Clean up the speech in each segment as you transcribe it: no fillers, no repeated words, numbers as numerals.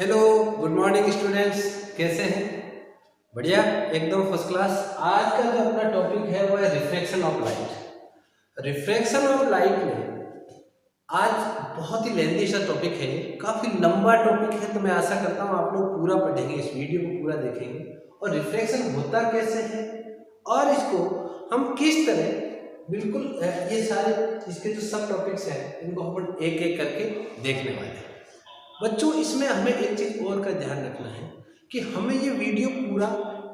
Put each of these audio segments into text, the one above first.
Hello, good morning students. कैसे हैं? बढ़िया, एकदम फर्स्ट क्लास। आज का जो अपना टॉपिक है वो है refraction of light. Refraction of light में आज बहुत ही लेंथी सा टॉपिक है, काफ़ी लंबा टॉपिक है, तो मैं आशा करता हूँ आप लोग पूरा पढ़ेंगे, इस वीडियो को पूरा देखेंगे और रिफ्रैक्शन होता कैसे है और इसको हम किस तरह बिल्कुल ये सारे इसके जो सब टॉपिक्स हैं इनको हम एक एक करके देखने वाले हैं। बच्चों, इसमें हमें एक चीज और का ध्यान रखना है कि हमें ये वीडियो पूरा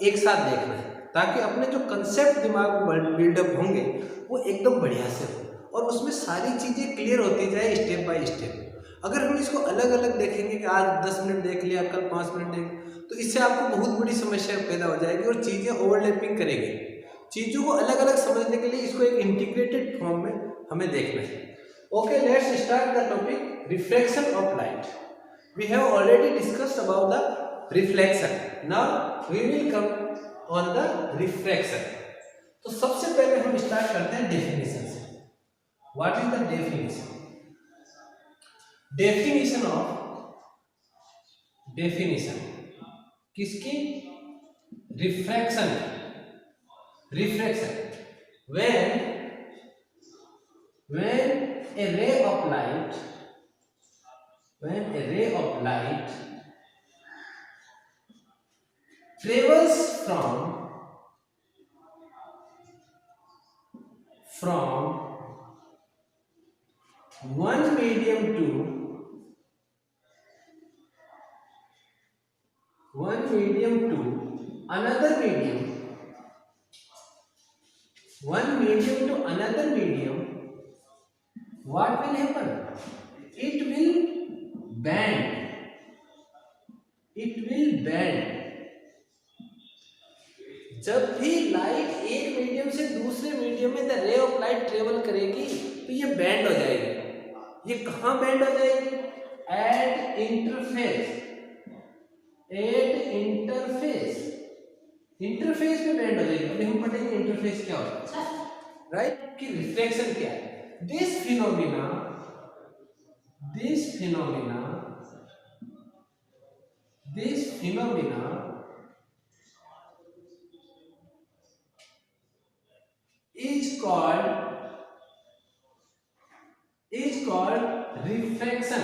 एक साथ देखना है ताकि अपने जो कंसेप्ट दिमाग में बिल्डअप होंगे वो एकदम बढ़िया से हो और उसमें सारी चीज़ें क्लियर होती जाए स्टेप बाय स्टेप। अगर हम इसको अलग अलग देखेंगे कि आज 10 मिनट देख लिया, कल 5 मिनट देख, तो इससे आपको बहुत बड़ी समस्या पैदा हो जाएगी और चीज़ें ओवरलैपिंग करेगी। चीज़ों को अलग अलग समझने के लिए इसको एक इंटीग्रेटेड फॉर्म में हमें देखना है। Okay, let's start the topic refraction of light. We have already discussed about the reflection. Now we will come on the refraction. तो सबसे पहले हम स्टार्ट करते हैं डेफिनेशन से। What is the definition? Definition किसकी? Refraction. when a ray of light travels from one medium to another medium, what will happen? It will bend. जब भी लाइट एक मीडियम से दूसरे मीडियम में the ray of light travel करेगी तो ये बैंड हो जाएगी। ये कहाँ बैंड हो जाएगी? एट इंटरफेस में बैंड हो जाएगी। अभी हम पढ़ेंगे इंटरफेस क्या होता है, राइट, कि रिफ्लेक्शन क्या है। This phenomena is called refraction.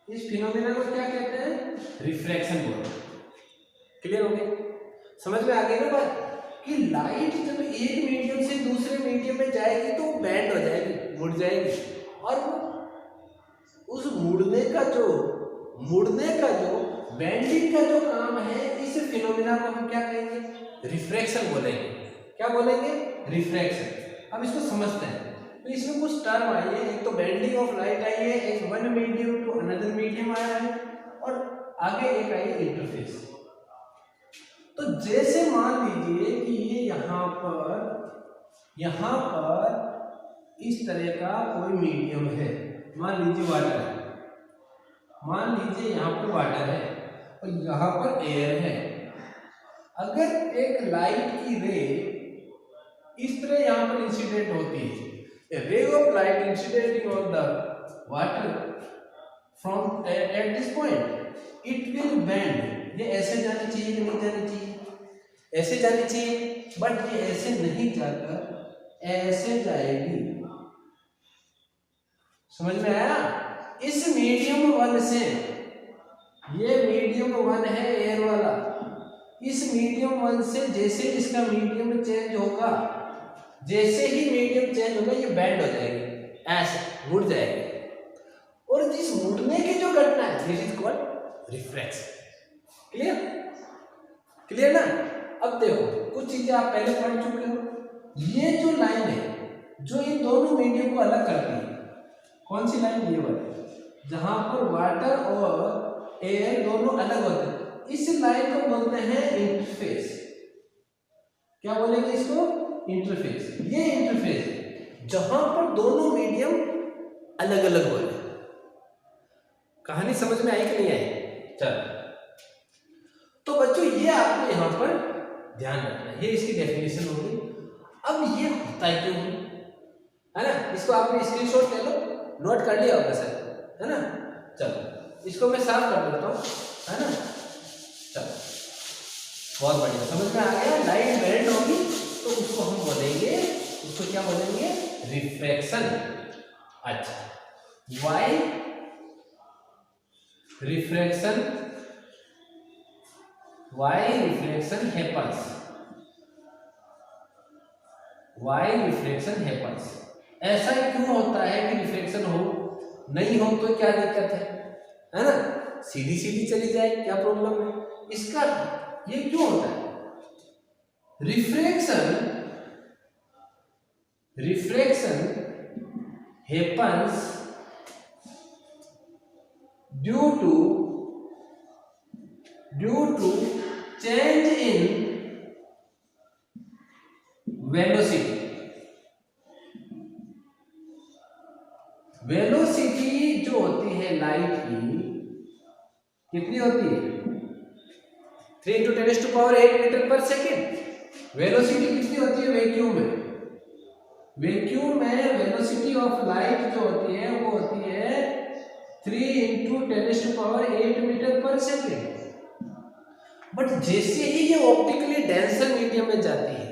इस फिनोमिना को क्या कहते हैं? रिफ्रैक्शन बोलते हैं। क्लियर हो गया? समझ में आ गई ना बात कि लाइट जब एक मीडियम से दूसरे मीडियम में जाएगी तो बैंड हो जाएगी, मुड़ जाएगी, और उस मुड़ने का जो बैंडिंग का जो काम है, इस फिनोमिना को हम क्या कहेंगे? रिफ्रैक्शन बोलेंगे। क्या बोलेंगे? रिफ्रैक्शन। अब इसको समझते हैं। तो इसमें कुछ टर्म आई है, एक तो बेंडिंग ऑफ लाइट आई है, एक one medium to another medium आया है, और आगे एक आई है इंटरफेस। तो जैसे मान लीजिए कि ये यहाँ पर इस तरह का कोई मीडियम है, मान लीजिए वाटर है, मान लीजिए यहाँ पर वाटर है और यहाँ पर एयर है। अगर एक लाइट की रे इस तरह यहाँ पर इंसिडेंट होती है, a ray of light incident on the water from at this point, it will bend. ये ऐसे जानी चाहिए कि नहीं जानी चाहिए? ऐसे जानी चाहिए, बट ये ऐसे नहीं जाकर ऐसे जाएगी। समझ में आया? इस मीडियम वन से, ये मीडियम वन है एयर वाला, इस मीडियम वन से जैसे इसका मीडियम चेंज होगा, जैसे ही मीडियम चेंज होगा ये बैंड हो जाएगी, ऐसे मुड़ जाएगी। और जिस मुड़ने की जो घटना है, this is called refraction. Clear ना? अब देखो, कुछ चीजें आप पहले पढ़ चुके हो। ये जो लाइन है जो इन दोनों मीडियम को अलग करती है, कौन सी लाइन? ये वाली, जहां पर वाटर और एयर दोनों अलग होते हैं, इस लाइन को बोलते हैं इंटरफेस। क्या बोलेंगे इसको? इंटरफेस। ये इंटरफेस है जहां पर दोनों मीडियम अलग अलग हो रहे हैं। कहानी समझ में आई कि नहीं आई? चलो, तो बच्चों ये आपको यहां पर ध्यान रखना है। ये इसकी डेफिनेशन होगी। अब ये होता है क्यों, है ना? इसको आपने स्क्रीनशॉट ले लो, नोट कर लिया होगा सर, है ना? चलो, इसको मैं साफ कर देता हूँ, है ना। चलो बहुत बढ़िया, समझ में आ गया। लाइट बेंड होगी तो उसको हम बोलेंगे, उसको क्या बोलेंगे, रिफ्रैक्शन। अच्छा, why refraction, why refraction happens, why refraction happens. ऐसा क्यों होता है कि रिफ्रैक्शन हो, नहीं हो तो क्या दिक्कत है ना, सीधी सीधी चली जाए, क्या प्रॉब्लम है इसका, ये क्यों होता है। Refraction, refraction happens due to change in velocity। Velocity जो होती है लाइट की, कितनी होती है, 3 × 10⁸ मीटर पर सेकेंड। वेलोसिटी कितनी होती है वैक्यूम में, वैक्यूम में वेलोसिटी ऑफ लाइट जो होती है वो होती है 3 × 10⁸ मीटर पर सेकेंड। बट जैसे ही ये ऑप्टिकली डेंसर मीडियम में जाती है,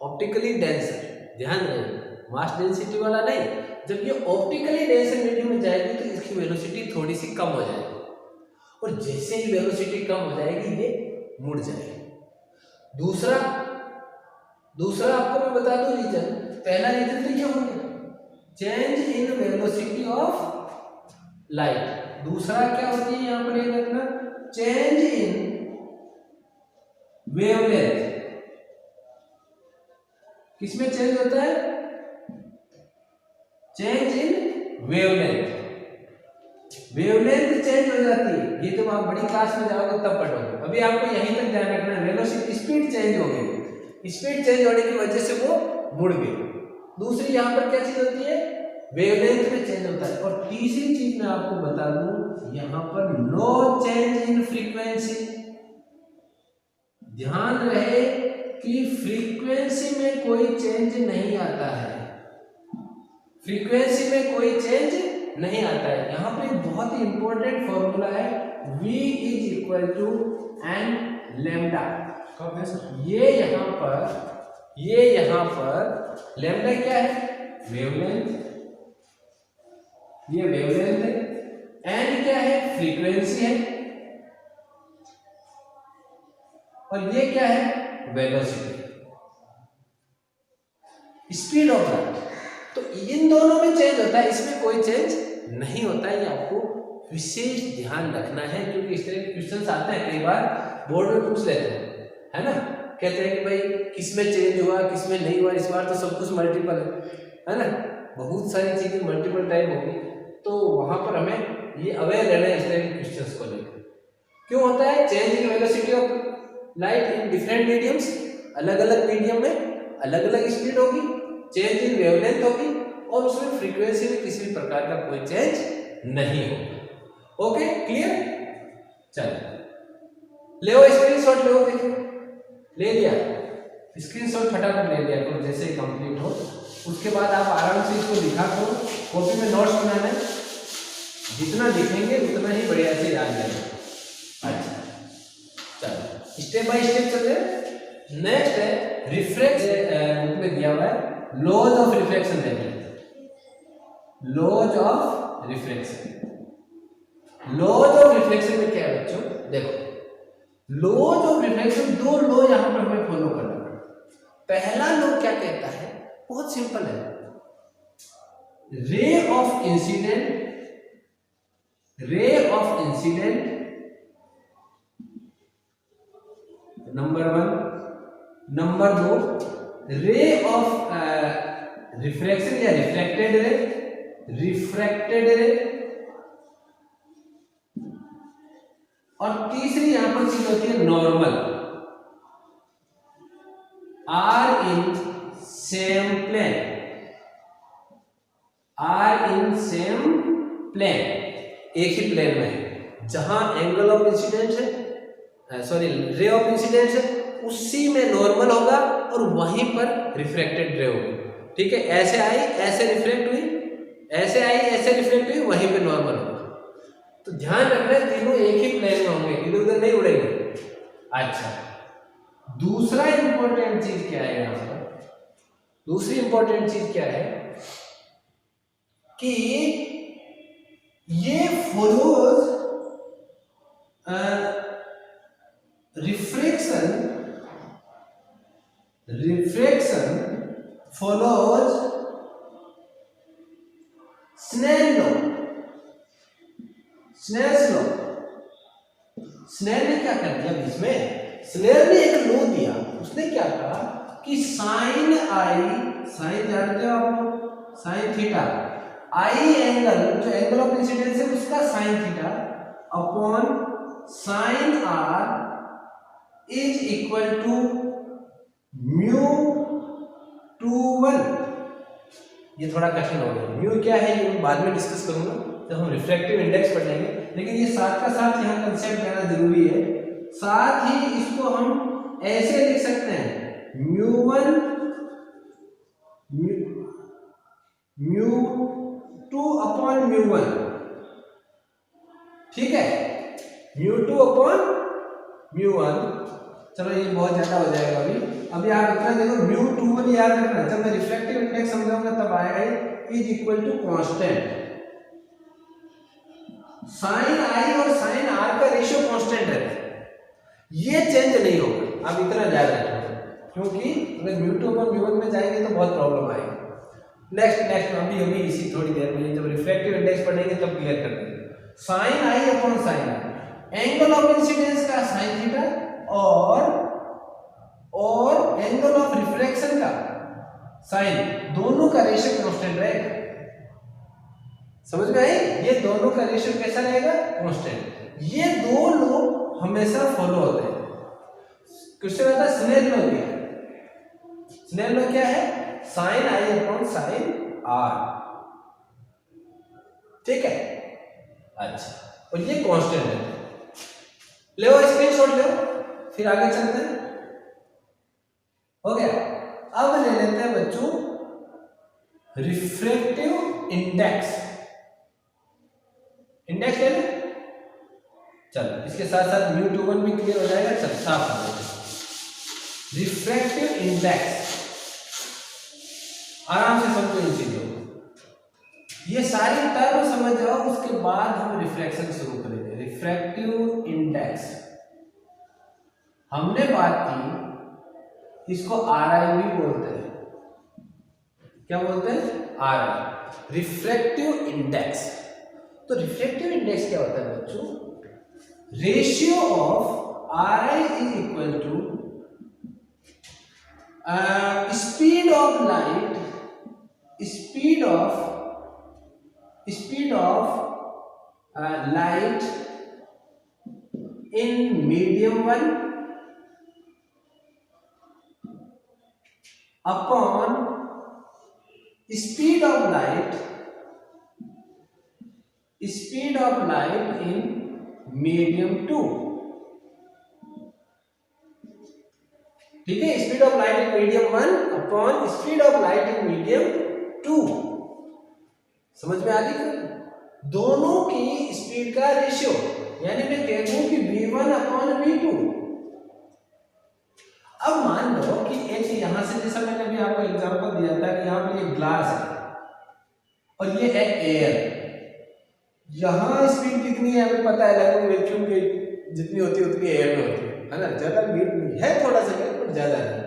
ऑप्टिकली डेंसर, ध्यान रहे मास डेंसिटी वाला नहीं, जब ये ऑप्टिकली डेंसर मीडियम में जाएगी तो इसकी वेलोसिटी थोड़ी सी कम हो जाएगी, और जैसे ही वेलोसिटी कम हो जाएगी ये मुड़ जाएगी। दूसरा आपको मैं बता दूं रीजन, पहला रीजन तो ये हो गया change in velocity of light, दूसरा क्या होती है यहां पर ये रखना, चेंज इन वेवलेंथ। किसमें चेंज होता है, change in wavelength, wavelength change हो जाती है। ये तो आप बड़ी क्लास में जाओगे तब पढ़ोगे, अभी आपको यहीं तक ध्यान रखना है, वेलोसिटी स्पीड चेंज हो गई, स्पीड चेंज होने की वजह से वो मुड़ गई। दूसरी यहाँ पर क्या चीज होती है, वेवलेंथ में चेंज होता है। और तीसरी चीज मैं आपको बता दूं, यहाँ पर नो चेंज इन फ्रीक्वेंसी। ध्यान रहे कि फ्रीक्वेंसी में कोई चेंज नहीं आता है, फ्रीक्वेंसी में कोई चेंज नहीं आता है। यहाँ पे बहुत ही इंपॉर्टेंट फॉर्मूला है, V = n लैम्डा। कब है सर, ये यहाँ पर लैम्डा क्या है, वेवलेंथ, ये वेवलेंथ है, n क्या है, फ्रीक्वेंसी है, और ये क्या है, वेलोसिटी, स्पीड ऑफ लाइट। तो इन दोनों में चेंज होता है, इसमें कोई चेंज नहीं होता है। ये आपको विशेष ध्यान रखना है, क्योंकि इस तरह के क्वेश्चंस आते हैं, कई बार बोर्ड में पूछ लेते हैं, है ना, कहते हैं कि भाई किसमें चेंज हुआ किसमें नहीं हुआ। इस बार तो सब कुछ मल्टीपल है ना, बहुत सारी चीजें मल्टीपल टाइम होगी, तो वहां पर हमें ये अवेयर रहना है इस तरह के क्वेश्चंस को लेकर। क्यों होता है change in velocity of light in different mediums, अलग अलग मीडियम में अलग अलग स्पीड होगी, चेंज इन वेवलेंथ होगी, और उसमें फ्रीक्वेंसी में किसी भी प्रकार का कोई चेंज नहीं होगा। Okay, clear. चलिए ले स्क्रीनशॉट लो, देखिए ले लिया स्क्रीनशॉट, फटाफट ले लिया करो जैसे ही कंप्लीट हो। उसके बाद आप आराम से इसको लिखा करो, कॉपी में नोट्स बनाना है, जितना लिखेंगे उतना ही बढ़िया से याद रहेगा। अच्छा चलो स्टेप बाय स्टेप चलते। नेक्स्ट है रिफ्रैक्शन, बुक में दिया हुआ है लॉज ऑफ रिफ्रैक्शन देखिए, laws of refraction. Laws of refraction में क्या है बच्चों, देखो लॉज ऑफ रिफ्रैक्शन, दो लॉ यहां पर हमें फॉलो करना है। पहला लॉ क्या कहता है, बहुत सिंपल है, ray of incident, ray of incident number 1, number 2 ray of refraction या रिफ्रैक्टेड रे, रिफ्रैक्टेड रे, और तीसरी यहां पर चीज होती है normal, are in same plane, are in same plane, एक ही प्लेन में है। जहां एंगल ऑफ इंसिडेंस है, सॉरी रे ऑफ इंसिडेंस है, उसी में नॉर्मल होगा और वहीं पर रिफ्रैक्टेड रे होगी। ठीक है, ऐसे आई ऐसे रिफ्लेक्ट हुई, ऐसे आई ऐसे रिफ्लेक्ट हुई, वहीं पे नॉर्मल होगा। तो ध्यान रखना प्लेन में होंगे, इधर उधर नहीं उड़ेंगे। अच्छा, दूसरा इंपॉर्टेंट चीज क्या है यहाँ पर, दूसरी इंपॉर्टेंट चीज क्या है कि ये follows refraction follows Snell law. Snell ने क्या कर दिया बीच में, स्नेल ने एक लॉ दिया, उसने क्या कहा कि साइन आई, साइन जानते हो आप लोग, साइन थीटा, आई एंगल जो एंगल ऑफ इंसिडेंस है उसका sine theta upon sine R is equal to mu two 1। ये थोड़ा कठिन हो गया, म्यू क्या है ये मैं बाद में डिस्कस करूंगा जब हम रिफ्रैक्टिव इंडेक्स पढ़ेंगे, लेकिन ये साथ का साथ यहाँ कंसेप्ट लेना जरूरी है। साथ ही इसको हम ऐसे लिख सकते हैं म्यू1 म्यू2 अपॉन म्यू1, ठीक है, म्यू2 अपॉन म्यू1। चलो ये बहुत ज्यादा हो जाएगा अभी आप इतना देखो, म्यू21 याद रखना, जब मैं रिफ्रैक्टिव इंडेक्स समझाऊंगा तब आएगा is equal to constant. Sine I और साइन आर का रेशियो कांस्टेंट है, ये चेंज नहीं होगा, आप इतना याद रखना, क्योंकि अगर म्यू2 अपॉन म्यू1 में जाएंगे तो बहुत प्रॉब्लम आएगी। नेक्स्ट अभी इसी थोड़ी देर में जब रिफ्रैक्टिव इंडेक्स पढ़ेंगे तब क्लियर कर देंगे। Sine I upon sine R, angle of incidence का साइन थीटा और एंगल ऑफ रिफ्रैक्शन का साइन, दोनों का रेशियो कांस्टेंट रहेगा। समझ में आई, ये दोनों का रेशियो कैसा रहेगा, कांस्टेंट। ये दो लॉ हमेशा फॉलो होते हैं। क्वेश्चन आता है स्नेल लॉ क्या है, स्नेल लॉ क्या है, साइन आई अपॉन साइन आर, ठीक है। अच्छा, और ये कांस्टेंट है, लो स्क्रीनशॉट लो, फिर आगे चलते हैं। हो गया, अब ले लेते हैं बच्चों रिफ्रैक्टिव इंडेक्स। इंडेक्स ले लें, चलो इसके साथ साथ म्यू21 भी क्लियर हो जाएगा। चलो साफ कर देते हैं रिफ्रैक्टिव इंडेक्स, आराम से समझो इन चीजों को, ये सारी टर्म समझ जाओ, उसके बाद हम रिफ्रैक्शन शुरू करेंगे। रिफ्रैक्टिव इंडेक्स हमने बात की, इसको RI भी बोलते हैं, क्या बोलते हैं, RI, रिफ्रैक्टिव इंडेक्स। तो रिफ्रैक्टिव इंडेक्स क्या होता है बच्चों, ratio of RI is equal to speed of light, speed of light in medium 1 upon speed of light in medium 2, ठीक है। Speed of light in medium 1 upon speed of light in medium 2, समझ में आ गई, दोनों की speed का ratio, यानी मैं कह दूं कि v1 अपॉन v2। अब मान लो कि एक यहां से, जैसा मैंने अभी आपको एग्जांपल दिया था कि यहां पे ये ग्लास है और ये है एयर, यहां स्पीड कितनी है हमें पता है, लगभग वैक्यूम की जितनी होती है उतनी एयर में होती है ना, ज्यादा हीट नहीं है, थोड़ा सा पर ज्यादा नहीं।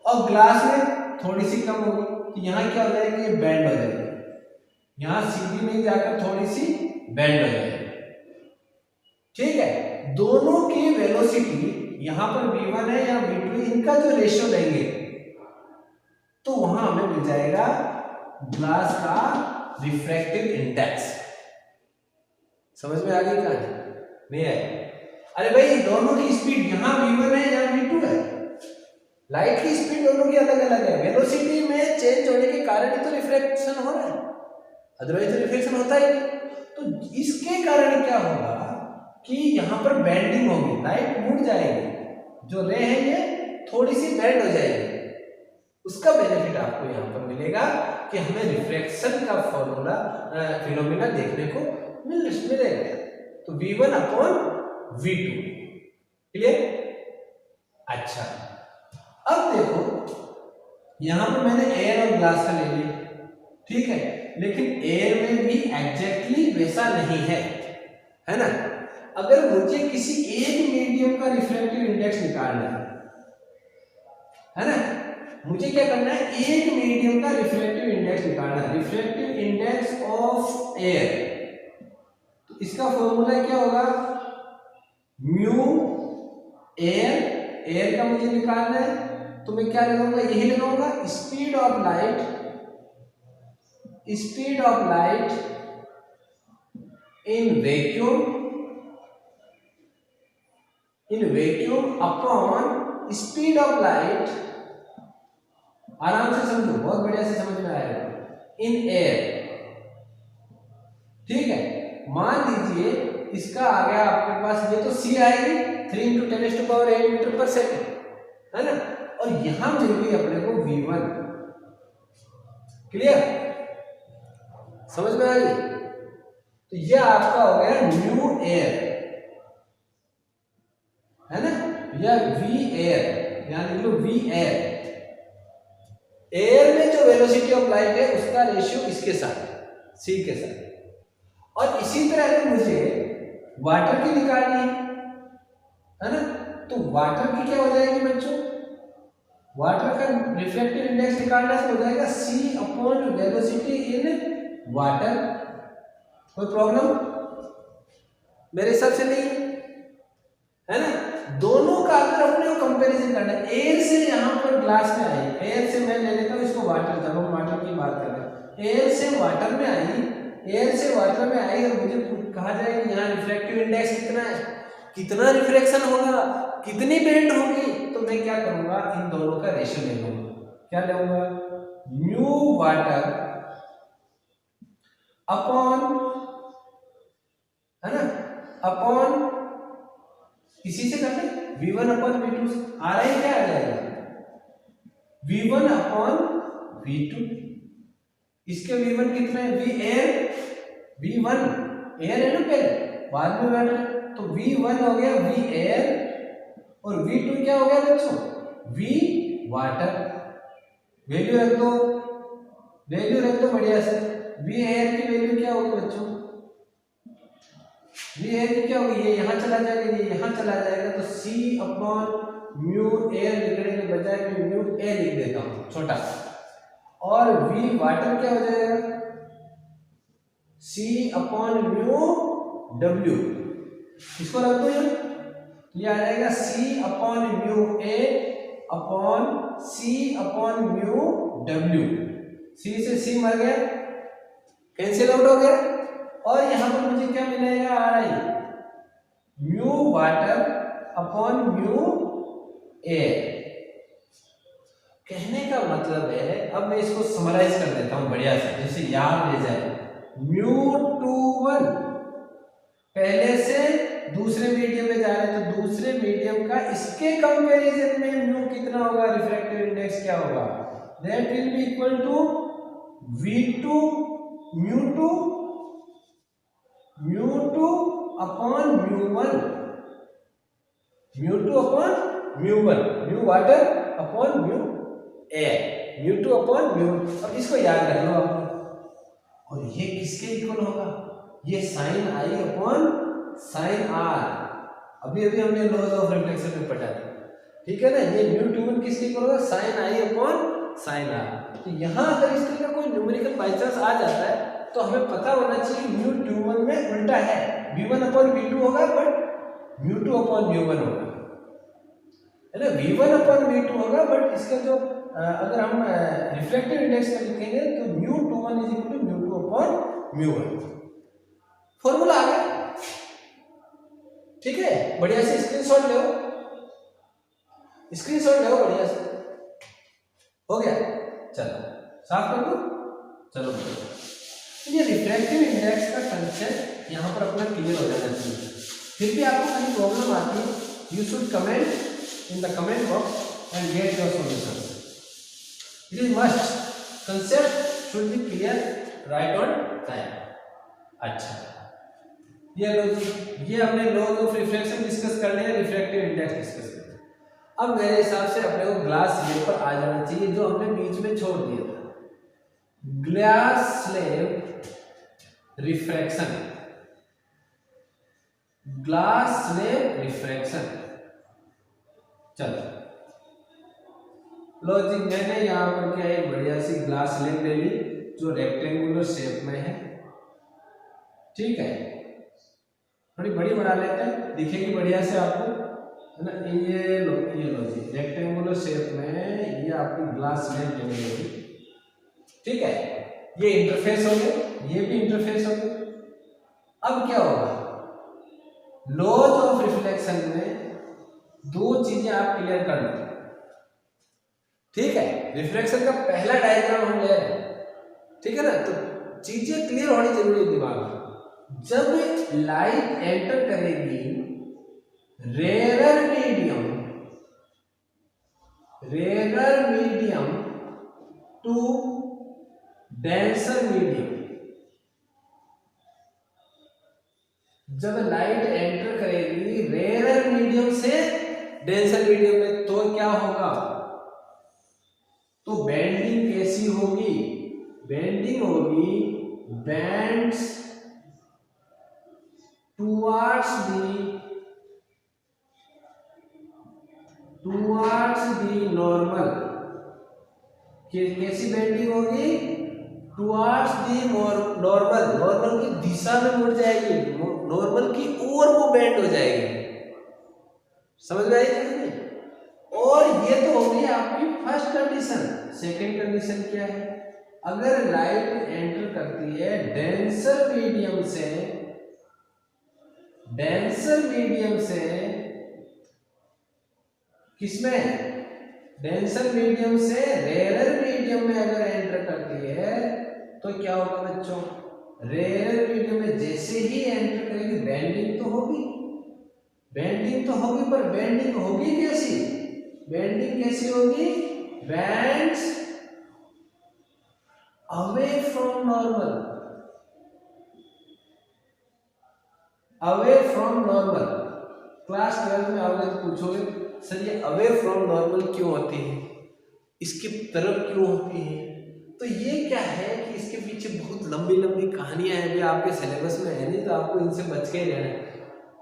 और ग्लास में थोड़ी सी कम होगी, तो यहाँ क्या हो जाएगी, ये बैंड हो जाएगी, यहाँ सीधी नहीं जाकर थोड़ी सी बैंड हो जाएगी, ठीक है। दोनों की वेलोसिटी यहाँ पर v1 है या v2, इनका जो रेशियो लेंगे तो वहां हमें मिल जाएगा ग्लास का रिफ्रैक्टिव इंडेक्स। समझ में आ गई कहानी, नहीं है? अरे भाई दोनों की स्पीड यहाँ v1 है या v2 है, लाइट की स्पीड दोनों की अलग अलग है, वेलोसिटी में चेंज होने के कारण ही तो रिफ्रैक्शन हो रहा है, अदरवाइज तो रिफ्लेक्शन होता ही नहीं। तो इसके कारण क्या होगा कि यहाँ पर बेंडिंग होगी, लाइट मुड़ जाएगी, जो रे है ये थोड़ी सी बेंड हो जाएगी, उसका बेनिफिट आपको यहाँ पर मिलेगा कि हमें रिफ्रैक्शन का फॉर्मूला फिनोमेना देखने को मिलेगा। तो v1 अपॉन v2। क्लियर? अच्छा, अब देखो यहां पर मैंने एयर और ग्लास का ले लिया, ठीक है, लेकिन एयर में भी एग्जैक्टली वैसा नहीं है ना। अगर मुझे किसी एक मीडियम का रिफ्रैक्टिव इंडेक्स निकालना है ना, मुझे क्या करना है, एक मीडियम का रिफ्रैक्टिव इंडेक्स निकालना है, रिफ्रैक्टिव इंडेक्स ऑफ एयर। तो इसका फॉर्मूला क्या होगा, म्यू एयर, एयर का मुझे निकालना है, तो मैं क्या लगाऊंगा, यही लगाऊंगा, speed of light in vacuum upon speed of light, आराम से समझो, बहुत बढ़िया से समझ में आएगा, इन एयर। ठीक है, मान लीजिए इसका आ गया आपके पास, ये तो सी आएगी 3 × 10⁸ मीटर पर सेकेंड, है ना, और यहां मिल गई अपने को v1। क्लियर? समझ में आ गई? तो ये आपका हो गया न्यू एयर, है ना, या वी एयर, यहां लिख लो वी एयर। एयर में जो वेलोसिटी ऑफ लाइट है उसका रेशियो इसके साथ, सी के साथ। और इसी तरह से मुझे वाटर की निकालनी है ना, तो वाटर की क्या हो जाएगी बच्चों, वाटर का रिफ्लेक्टिव इंडेक्स निकालना से हो जाएगा सी अपॉन वेलोसिटी इन वाटर। कोई प्रॉब्लम मेरे हिसाब से नहीं है ना। दोनों का अगर अपने को कंपैरिजन करना है, एयर से यहाँ पर ग्लास में आई, एयर से मैं ले लेता हूँ इसको वाटर, जब हम वाटर की बात कर रहे हैं, एयर से वाटर में आई, एयर से वाटर में आई, और मुझे कहा जाए कि यहाँ रिफ्रैक्टिव इंडेक्स कितना है, कितना रिफ्लेक्शन होगा, कितनी बेंड होगी, तो मैं क्या करूंगा, इन दोनों का रेशियो ले लूंगा। क्या लेऊंगा, म्यू वाटर अपॉन, है ना, अपॉन इसी से करते v1 अपॉन v2, आ रहा है क्या, आ जाएगा v1 अपॉन v2। इसके v1 कितना है, v एयर, v1 एयर है ना, पहले बाद में वाटर, तो v1 हो गया v एयर, और v2 क्या हो गया बच्चों, v वाटर। वैल्यू रख दो, बढ़िया से। v एयर की वैल्यू क्या होगी बच्चों, v एयर की क्या होगी, ये यहां चला जाएगा, ये यहां चला जाएगा, तो c अपॉन म्यू एयर लिखने के बजाय मैं म्यू ए लिख देता हूं छोटा, और v वाटर क्या हो जाएगा, c अपॉन म्यू w, इसको रख दो ये आ जाएगा c upon mu A upon c upon mu w। c से c मर गया, कैंसिल आउट हो गया, और यहां पर मुझे क्या मिलेगा, आ रहा है mu water upon mu air. कहने का मतलब है, अब मैं इसको समराइज कर देता हूं बढ़िया से, जैसे याद ले जाए, μ21 पहले से दूसरे मीडियम में जा रहे हैं, तो दूसरे मीडियम का इसके कंपैरिजन में म्यू कितना होगा, रिफ्रैक्टिव इंडेक्स क्या होगा, that will be equal to v2 μ2 upon μ1, mu water upon mu air, μ2 upon mu. अब इसको याद रख लो आप, और ये किसके इक्वल होगा, ये साइन आई अपॉन साइन आर। अभी हमने लॉज ऑफ रिफ्लेक्शन में पढ़ा था, ठीक है ना, ये μ21 किसके इक्वल होगा, साइन आई अपॉन साइन आर। तो यहाँ अगर इस तरह का कोई न्यूमेरिकल बाई चांस आ जाता है, तो हमें पता होना चाहिए μ21 में उल्टा है, v1 अपॉन v2 होगा, बट μ2 अपॉन μ1 होगा, है ना, v1 अपॉन v2 होगा, बट इसका जो अगर हम रिफ्लेक्टिव इंडेक्स में लिखेंगे तो μ21 is equal to μ2 upon μ1। Formula आ गया, ठीक है, बढ़िया से स्क्रीनशॉट लो, बढ़िया से, हो गया, चलो साफ कर दो, चलो। तो ये रिफ्रैक्टिव इंडेक्स का कंसेप्ट यहाँ पर अपना क्लियर हो जाना चाहिए। फिर भी आपको कहीं प्रॉब्लम आती है, you should comment in the comment box and get your solution. It is must, concept should be clear, right on time. अच्छा, ये लो जी, ये हमने लॉज ऑफ रिफ्रैक्शन डिस्कस कर लिया, रिफ्रैक्टिव इंडेक्स डिस्कस कर लिया। अब मेरे हिसाब से अपने को ग्लास स्लेब पर आ जाना चाहिए, जो हमने बीच में छोड़ दिया था। Glass slab refraction, glass slab refraction. चलो लो जी, मैंने यहाँ पर क्या एक बढ़िया सी ग्लास स्लेब ले ली जो रेक्टेंगुलर शेप में है, ठीक है। थोड़ी बड़ी बना लेते हैं, दिखेगी बढ़िया से आपको, है ना। ये लो जी, रेक्टेंगुलर शेप में ये आपकी ग्लास स्लेब बनी होगी, ठीक है। ये इंटरफेस हो गया, ये भी इंटरफेस हो गया। अब क्या होगा, लॉज ऑफ रिफ्लेक्शन में दो चीजें आप क्लियर कर लो, ठीक है। रिफ्लेक्शन का पहला डायग्राम हम ले रहे हैं, ठीक है ना। तो चीजें क्लियर होनी जरूरी है दिमाग में। जब लाइट एंटर करेगी rare medium to denser medium, जब लाइट एंटर करेगी रेयर मीडियम से डेंसर मीडियम में, तो क्या होगा, तो बेंडिंग कैसी होगी, बेंडिंग होगी, बेंड्स towards the normal, कैसी बेंडिंग होगी, टुवर्ड्स दी नॉर्मल की दिशा में मुड़ जाएगी, नॉर्मल की ओर वो बेंड हो जाएगी। समझ में आई नहीं? और ये तो हो गई आपकी फर्स्ट कंडीशन। सेकंड कंडीशन क्या है, अगर लाइट एंटर करती है डेंसर मीडियम से किसमें, डेंसर मीडियम से रेयर मीडियम में अगर एंटर करती है, तो क्या होगा बच्चों, रेयर मीडियम में जैसे ही एंटर करेगी बेंडिंग तो होगी, पर बेंडिंग होगी कैसी, बेंडिंग कैसी होगी, bends away from normal, class 12 में आओगे तो पूछोगे सर ये अवे फ्रॉम नॉर्मल क्यों होती है, इसकी तरफ क्यों होती है। तो ये क्या है कि इसके पीछे बहुत लंबी लंबी कहानियां हैं, अभी आपके सिलेबस में है नहीं, तो आपको इनसे बच के ही रहना है।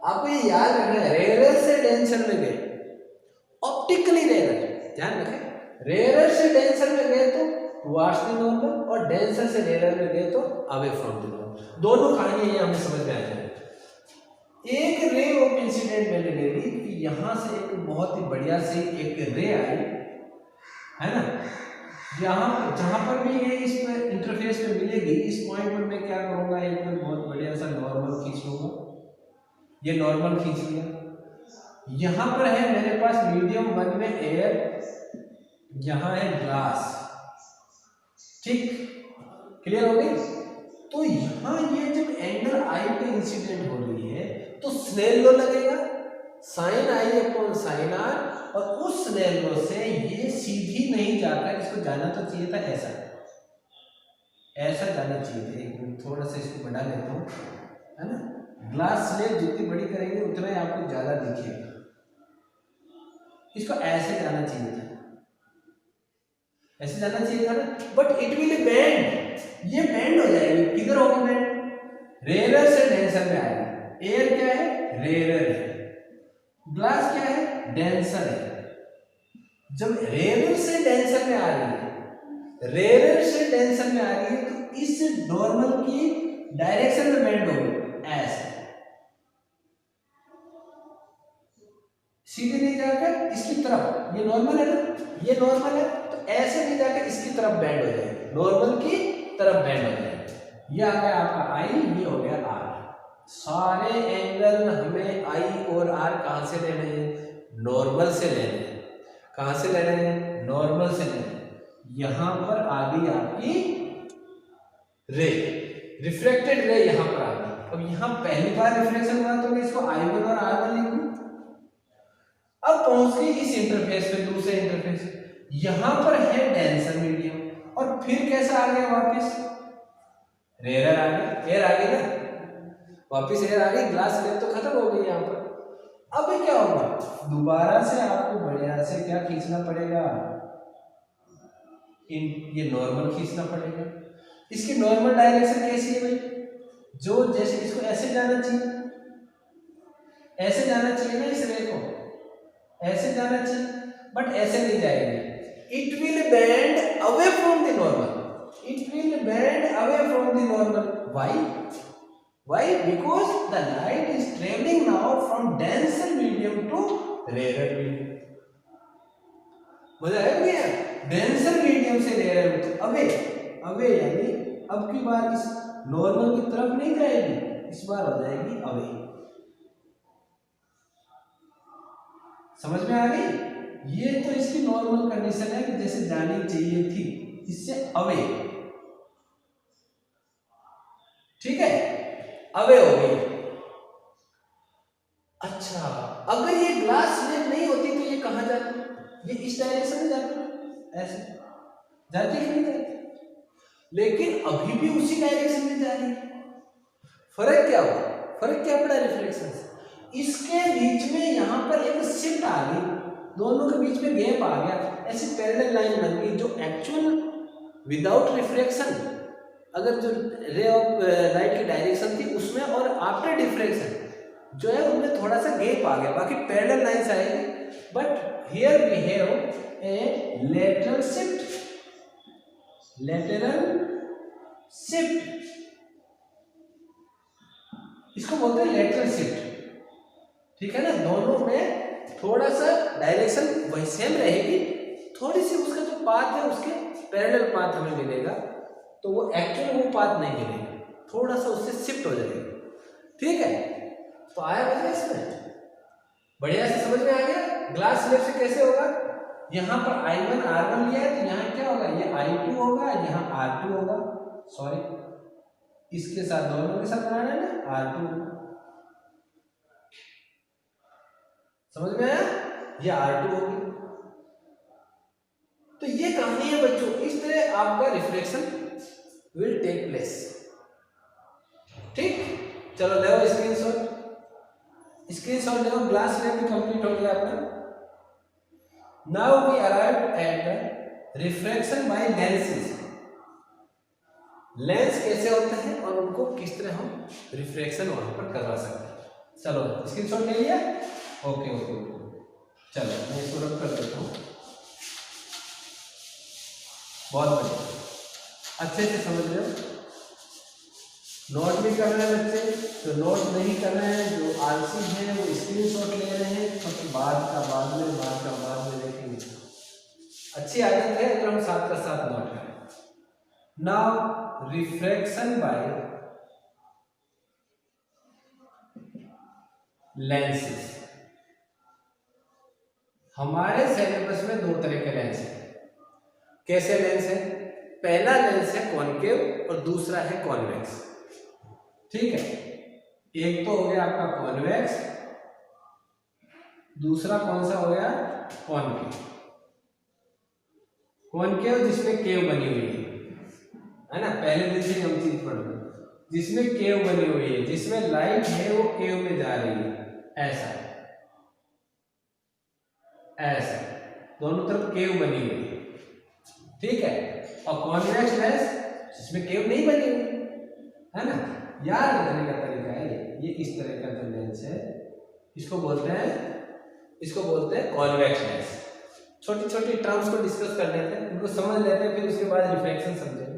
आपको ये याद रखना है, रेयर से डेंसर में गए, ऑप्टिकली रेयर, ध्यान रखें, रेयर से डेंसर में गए तो टुवर्ड्स द नॉर्मल, और डेंसर से रेयर में गए तो अवे फ्रॉम द नॉर्मल। दोनों कहानियां ये हमें समझ में आ जाए। एक रे ऑफ इंसिडेंट मैंने ले ली कि यहां से एक बहुत ही बढ़िया सी एक रे आई, है ना, जहां पर भी ये इस इंटरफेस में मिलेगी, इस पॉइंट पर मैं क्या करूंगा, एक मैं बहुत बढ़िया सा नॉर्मल खींच लूंगा, ये नॉर्मल खींच लिया। यहां पर है मेरे पास मीडियम 1 में एयर, यहां है ग्लास, ठीक, क्लियर हो गई। तो यहां ये जब एंगल आई पे इंसिडेंट हो रही है तो स्नेल लॉ लगेगा, साइन आई अपॉन साइन आर, और उस स्नेल लॉ से ये सीधी नहीं जाकर इसको जाना तो चाहिए था ऐसा जाना चाहिए था। एक मिनट थोड़ा सा इसको बढ़ा लेता हूँ, है ना। ग्लास स्लेब जितनी बड़ी करेंगे उतना ही आपको ज्यादा दिखेगा, इसको ऐसे जाना चाहिए था, ऐसे जाना चाहिए था ना, बट इट विल बेंड, ये बेंड हो जाएगी, किधर होगी बेंड, रेयर से डेंसर में आएगी। एयर क्या है, रेयर है, ग्लास क्या है, डेंसर है। जब रेयर से डेंसर में आ रही है, रेयर से डेंसर में आ रही है, तो इस नॉर्मल की डायरेक्शन में बेंड होगी, ऐसे सीधे नहीं जाकर इसकी तरफ, ये नॉर्मल है ना, ये नॉर्मल है, तो ऐसे नहीं जाकर इसकी तरफ बेंड हो जाएगी, नॉर्मल की तरफ बेंड हो जाएगी। ये आ गया आपका आई, ये हो गया आर। सारे एंगल हमें आई और आर कहां से लेने हैं, नॉर्मल से लेने हैं। कहां से लेने हैं, नॉर्मल से लेने हैं। यहां पर आ गई आपकी रे, रिफ्लेक्टेड रे यहां पर आ गई। अब यहां पहली बार रिफ्लेक्शन हुआ तो मैं इसको I1 और R1 लिखूं। अब पहुंच गई इस इंटरफेस पे, दूसरे इंटरफेस, यहां पर है डेंसर मीडियम, और फिर कैसा आ गया वापस, रेयर आ गया, एयर आ गई ना, वापिस एयर आ गई, ग्लास स्लैब तो खत्म हो गई यहाँ पर। अब क्या होगा, दोबारा से आपको बढ़िया से क्या खींचना पड़ेगा, ये नॉर्मल खींचना पड़ेगा। इसकी नॉर्मल डायरेक्शन कैसी है भाई, जो जैसे इसको ऐसे जाना चाहिए, ऐसे जाना चाहिए ना, इस रे को ऐसे जाना चाहिए, बट ऐसे नहीं जाएगी। It will bend away from the normal, it will bend away from the normal. Why? Because the light is traveling now from denser medium to rarer medium. मजा आया क्या? डेंसर मीडियम से रेयर अवे, अवे यानी अब की बार इस normal की तरफ नहीं जाएगी, इस बार हो जाएगी अवे। समझ में आ गई? ये तो इसकी नॉर्मल कंडीशन है कि जैसे जानी चाहिए थी, इससे अवे, ठीक है, अवे हो गई। अच्छा, अगर ये ग्लास स्लैब नहीं होती तो ये कहां जाती? ये इस डायरेक्शन में जाती, ऐसे जाती कि नहीं जाती? लेकिन अभी भी उसी डायरेक्शन में जा रही है। फर्क क्या हुआ? फर्क क्या पड़ा रिफ्लेक्शन से? इसके बीच में यहां पर एक शिफ्ट आ गई, दोनों के बीच में गैप आ गया, ऐसी पैरेलल लाइन बन गई जो एक्चुअल विदाउट रिफ्लेक्शन, अगर जो रे ऑफ लाइट की डायरेक्शन थी उसमें और आफ्टर डिफ्रेक्शन जो है उनमें थोड़ा सा गैप आ गया, बाकी पैरेलल लाइंस आएगी। But here we have a lateral shift, lateral shift, इसको बोलते हैं लेटरल शिफ्ट, ठीक है ना। दोनों में थोड़ा सा डायरेक्शन वही सेम रहेगी, थोड़ी सी उसका जो पाथ है उसके पैरेलल पाथ हमें मिलेगा, तो वो एक्चुअल वो पाथ नहीं मिलेगा, थोड़ा सा उससे शिफ्ट हो जाएगा, ठीक है। तो आया मजा इसमें, बढ़िया से समझ में आ गया। ग्लास स्लैब से कैसे होगा, यहाँ पर I1 R1 लिया है तो यहाँ क्या होगा, ये I2 होगा, यहाँ R2 होगा, सॉरी इसके साथ दोनों के साथ बनाना है ना, R2, समझ में आया, ये R2 होगी। तो ये कहानी है बच्चों, इस तरह आपका रिफ्लेक्शन विल टेक प्लेस, ठीक। चलो ले स्क्रीनशॉट, स्क्रीनशॉट ले, ग्लास स्लैब भी कंप्लीट हो गया अपना। Now we arrived at the refraction by lenses. Lens कैसे होते हैं और उनको किस तरह हम रिफ्रैक्शन वहां पर करवा सकते हैं। चलो स्क्रीनशॉट ले लिया, ओके ओके ओके, चलो मैं इसको रब कर देता हूँ। बहुत बढ़िया, अच्छे से समझ रहे हो। नोट भी कर रहे हैं बच्चे, तो नोट नहीं कर रहे हैं, जो आंसर है वो स्क्रीनशॉट ले रहे हैं, तो बाद में देखेंगे। अच्छी आदत है अगर हम साथ का साथ नोट करें। Now refraction by lenses. हमारे सिलेबस में दो तरह के लेंस हैं। कैसे लेंस है? पहला लेंस है कॉनकेव और दूसरा है कॉन्वेक्स, ठीक है। एक तो हो गया आपका कॉन्वेक्स, दूसरा कौन सा हो गया, कॉनकेव। कॉनकेव जिसमें केव बनी हुई है ना, पहले दिन से हम चीज पढ़ रहे, जिसमें केव बनी हुई है, जिसमें लाइट है वो केव में जा रही है, ऐसा ऐसा दोनों तरफ केव बनी हुई है, ठीक है। और कॉन्वेक्स लेंस जिसमें केव नहीं बनी हुई है ना, याद रखने का तरीका है ये इस तरह का जो लेंस है इसको बोलते हैं कॉन्वेक्स लेंस। छोटी छोटी टर्म्स को डिस्कस कर लेते हैं, उनको समझ लेते हैं, फिर उसके बाद रिफ्लेक्शन समझेंगे।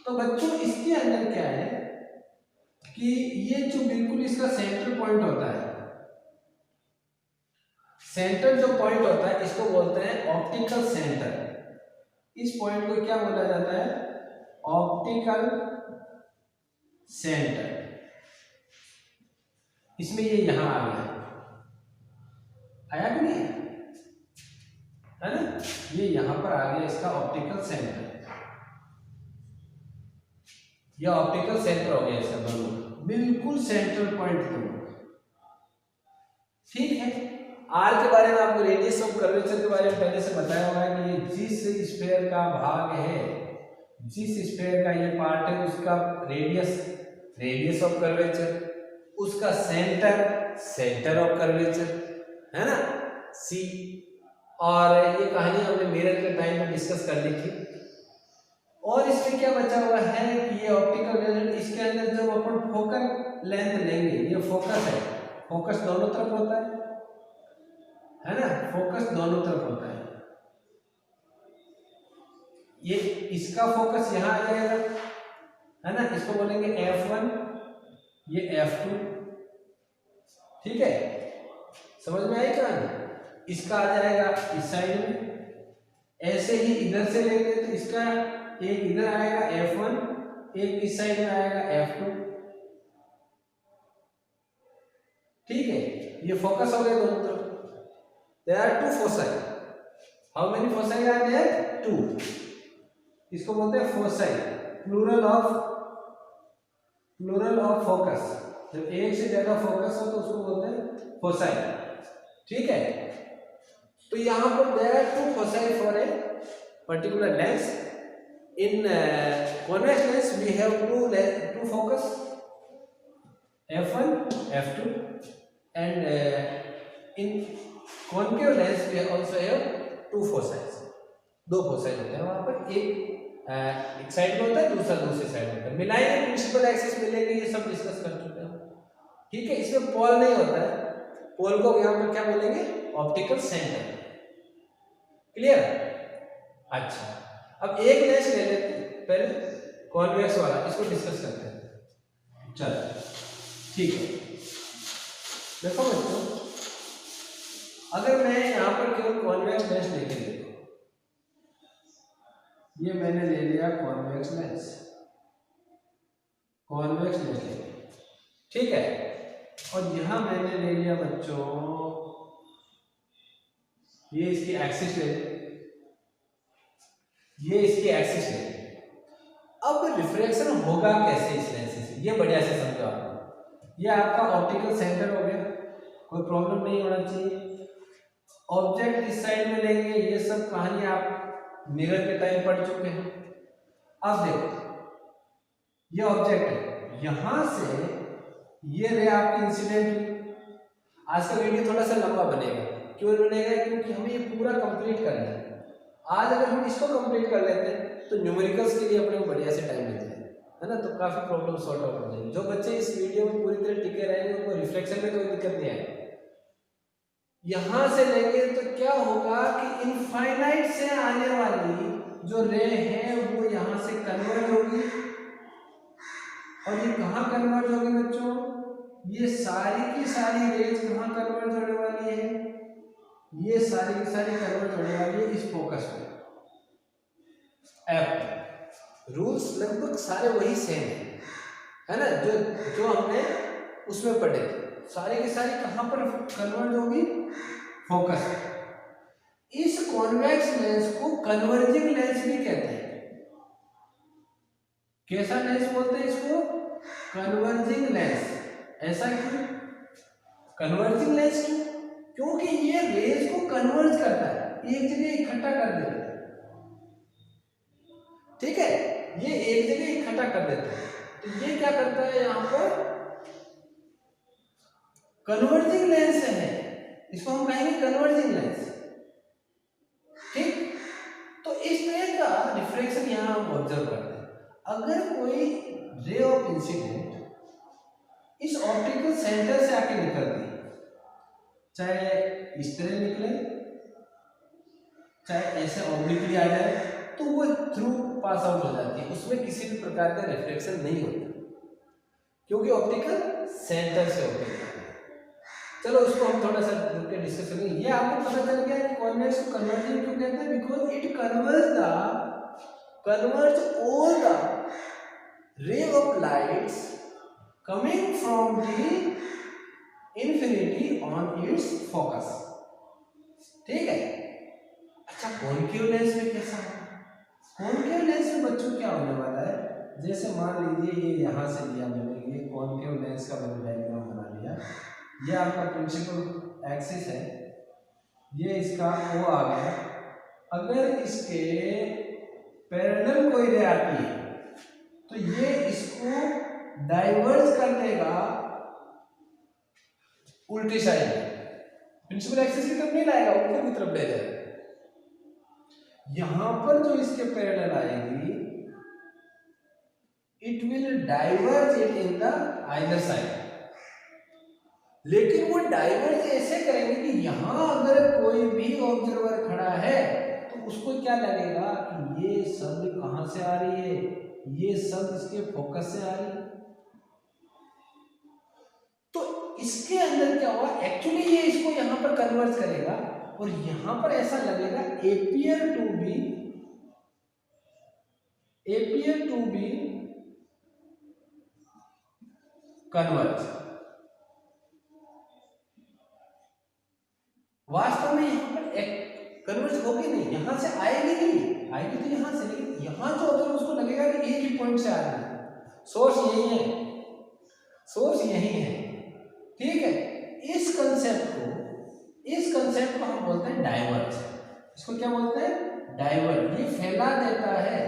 तो बच्चों इसके अंदर क्या है कि ये जो बिल्कुल इसका सेंटर पॉइंट होता है, सेंटर जो पॉइंट होता है इसको बोलते हैं ऑप्टिकल सेंटर। इस पॉइंट को क्या बोला जाता है, ऑप्टिकल सेंटर। इसमें ये यहां आ गया, आया कि नहीं है ना, ये यहां पर आ गया इसका ऑप्टिकल सेंटर, ये ऑप्टिकल सेंटर हो गया इसका दोनों, बिल्कुल सेंट्रल पॉइंट दोनों, ठीक है। आर के बारे में आपको रेडियस ऑफ कर्वेचर के बारे में पहले से बताया हुआ है कि ये जिस स्फीयर का भाग है, जिस स्फीयर का ये पार्ट है उसका रेडियस ऑफ कर्वेचर, उसका सेंटर ऑफ कर्वेचर है ना सी। और ये कहानी हमने मिरर के टाइम में डिस्कस कर ली थी। और इसमें क्या बचा हुआ है कि ये ऑप्टिकल लेंस, इसके अंदर जब अपन फोकल लेंथ लेंगे, ये फोकस है, फोकस दोनों तरफ होता है ना, फोकस दोनों तरफ होता है। ये इसका फोकस यहाँ आ जाएगा है ना, इसको बोलेंगे F1, ये F2, ठीक है, समझ में आई कहानी। इसका आ जाएगा इस साइड में, ऐसे ही इधर से लेंगे तो इसका एक इधर आएगा F1, एक इस साइड में आएगा F2, ठीक है। ये फोकस हो गया दोनों तरफ। There are two foci, how many foci are there, 2। इसको बोलते हैं फोसाई, प्लूरल ऑफ फोकस। जब एक से ज्यादा फोकस हो तो उसको बोलते हैं फोसाई, ठीक है। तो यहां पर there are two foci for a particular lens. In convex lens we have two focus, F1, F2, and in concave lens we also have two foci, दो फोसाई होते हैं वहां पर, एक साइड में होता है, दूसरा दूसरी साइड में होता है। मिलाएंगे प्रिंसिपल एक्सिस मिलेंगे, ये सब डिस्कस कर चुके हैं, ठीक है। इसमें पोल नहीं होता है, पोल को यहाँ पर क्या बोलेंगे, ऑप्टिकल सेंटर, क्लियर। अच्छा, अब एक लेंस ले लेते हैं, पहले कॉन्वेक्स वाला, इसको डिस्कस करते हैं। चलो ठीक है, देखो बच्चों, अगर मैं यहाँ पर केवल कॉन्वेक्स लेंस लेके ले, ये मैंने ले लिया कॉन्वेक्स लेंस, ठीक है। और यहां मैंने ले लिया बच्चों, ये इसकी एक्सिस ले, ये इसकी एक्सिस है। अब रिफ्रैक्शन होगा कैसे इस लेंस से, ये बढ़िया से समझो आप। ये आपका ऑप्टिकल सेंटर हो गया, कोई प्रॉब्लम नहीं होना चाहिए। ऑब्जेक्ट इस साइड में लेंगे, ये सब कहानी आप मिरर के टाइम पढ़ चुके हैं। अब देखो, ये ऑब्जेक्ट है, यहां से ये रे आपकी इंसिडेंट हुई। आज का वीडियो थोड़ा सा लंबा बनेगा, क्यों बनेगा, क्योंकि हमें ये पूरा कंप्लीट करना है। आज अगर हम इसको कंप्लीट कर लेते हैं तो न्यूमेरिकल्स के लिए अपने को बढ़िया से टाइम मिल जाए, है ना, तो काफी प्रॉब्लम सॉर्ट आउट हो जाएगी। जो बच्चे इस वीडियो में पूरी तरह टिके रहेंगे उनको रिफ्लेक्शन में कोई दिक्कत नहीं आएगी। यहां से लेंगे तो क्या होगा कि इनफाइनाइट से आने वाली जो रे है वो यहां से कन्वर्ज होगी, और ये कहां कन्वर्ज होगी बच्चों, ये सारी की सारी रेज कहां कन्वर्ज होने वाली है, ये सारी की सारी कन्वर्ट होने वाली है इस फोकस में, F। रूल्स लगभग सारे वही सेम है ना, जो हमने उसमें पढ़े थे। सारी की सारी कहां पर कन्वर्ट होगी, फोकस। इस कॉन्वेक्स लेंस को कन्वर्जिंग लेंस भी कहते हैं। कैसा लेंस बोलते हैं इसको, कन्वर्जिंग लेंस। ऐसा क्यों कन्वर्जिंग लेंस, क्यों, क्योंकि ये रेज को कन्वर्ज करता है, एक जगह इकट्ठा कर देता है, ठीक है, ये एक जगह इकट्ठा कर देता है। तो ये क्या करता है, यहां पर कन्वर्जिंग लेंस है, इसको हम कहेंगे कन्वर्जिंग लेंस, ठीक। तो इस तरह का रिफ्रैक्शन यहां हम ऑब्जर्व करते हैं। अगर कोई रे ऑफ इंसिडेंट इस ऑप्टिकल सेंटर से आके निकलती है, चाहे इस तरह निकले, चाहे ऐसे ऑब्लिकली आ जाए, तो वो थ्रू पास आउट हो जाती है, उसमें किसी भी प्रकार का रिफ्लेक्शन नहीं होता, क्योंकि ऑप्टिकल सेंटर से होते हैं। चलो उसको हम थोड़ा सा रुक के डिस्कस करेंगे। ये आपको पता चल गया कि कॉन्वेक्स को कन्वर्जिंग क्यों कहते हैं, because it converge all the ray of lights coming from the infinity on it's focus, ठीक है। अच्छा, कॉन्केव लेंस में कैसा है, कॉन्केव लेंस में बच्चों क्या होने वाला है, जैसे मान लीजिए ये यहाँ से लिया मैंने, ये कॉन्केव लेंस का मैंने डायग्राम बना लिया, ये आपका प्रिंसिपल एक्सिस है, ये इसका O आ गया। अगर इसके पैरेलल कोई रे आती है तो ये इसको डाइवर्ज कर देगा उल्टी साइड में, प्रिंसिपल एक्सिस की तरफ नहीं लाएगा, ऊपर की तरफ ले जाएगा। यहां पर जो इसके पैरेलल आएगी, it will diverge it in the either side. लेकिन वो डाइवर्ज ऐसे करेंगे कि यहां अगर कोई भी ऑब्जर्वर खड़ा है तो उसको क्या लगेगा कि ये शब्द कहां से आ रही है, ये शब्द इसके फोकस से आ रही है। तो इसके अंदर क्या हुआ, एक्चुअली ये इसको यहां पर कन्वर्ज करेगा और यहां पर ऐसा लगेगा appear to be कन्वर्ज। वास्तव में यहां पर एक कन्वर्ज होगी नहीं, यहां से आएगी नहीं, आएगी तो यहां से, लेकिन यहां जो अगर उसको लगेगा कि एक ही पॉइंट से आ रहा है, सोर्स यही है, सोर्स यही है, ठीक है। इस कंसेप्ट को हम बोलते हैं डाइवर्ज। इसको क्या बोलते हैं, डाइवर्ज। ये फैला देता है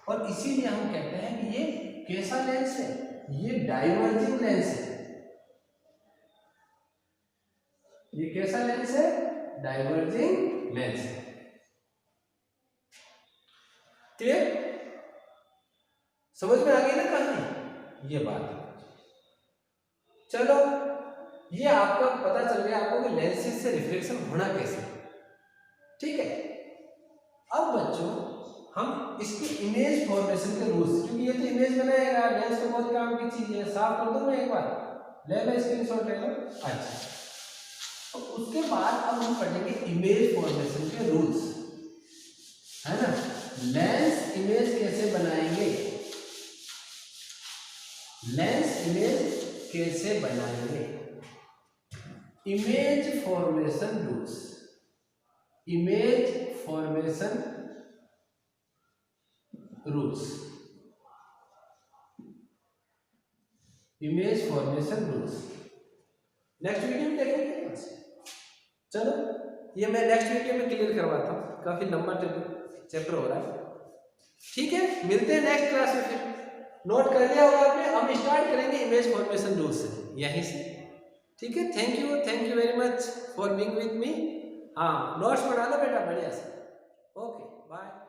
और इसीलिए हम कहते हैं कि ये कैसा लेंस है, ये डाइवर्जिंग लेंस है। ये कैसा लेंस है, डाइवर्जिंग लेंस है। क्लियर, समझ में आ गई ना कहानी, ये बात। चलो, ये आपका पता चल गया आपको कि लेंसेज से रिफ्लेक्शन होना कैसे, ठीक है। अब बच्चों हम इसके इमेज फॉर्मेशन के रूल्स, क्योंकि ये तो इमेज बनाएगा, लेंस तो बहुत काम की चीज है, साफ कर दूं मैं एक बार, ले लो स्क्रीनशॉट ले लो। अच्छा, तो उसके बाद अब हम पढ़ेंगे इमेज फॉर्मेशन के रूल्स, है ना। लेंस इमेज कैसे बनाएंगे, लेंस इमेज कैसे बनाएंगे, image formation rules, image formation rules, image formation rules next video में देखेंगे। चलो, ये मैं नेक्स्ट वीडियो में क्लियर करवाता हूँ, काफी लंबा चैप्टर हो रहा है, ठीक है। मिलते हैं नेक्स्ट क्लास में, फिर नोट कर लिया होगा आपने। हम स्टार्ट करेंगे इमेज फॉर्मेशन रूल से, यहीं से, ठीक है। Thank you very much for being with me. हाँ, नोट्स बना लो बेटा बढ़िया से। Okay, bye.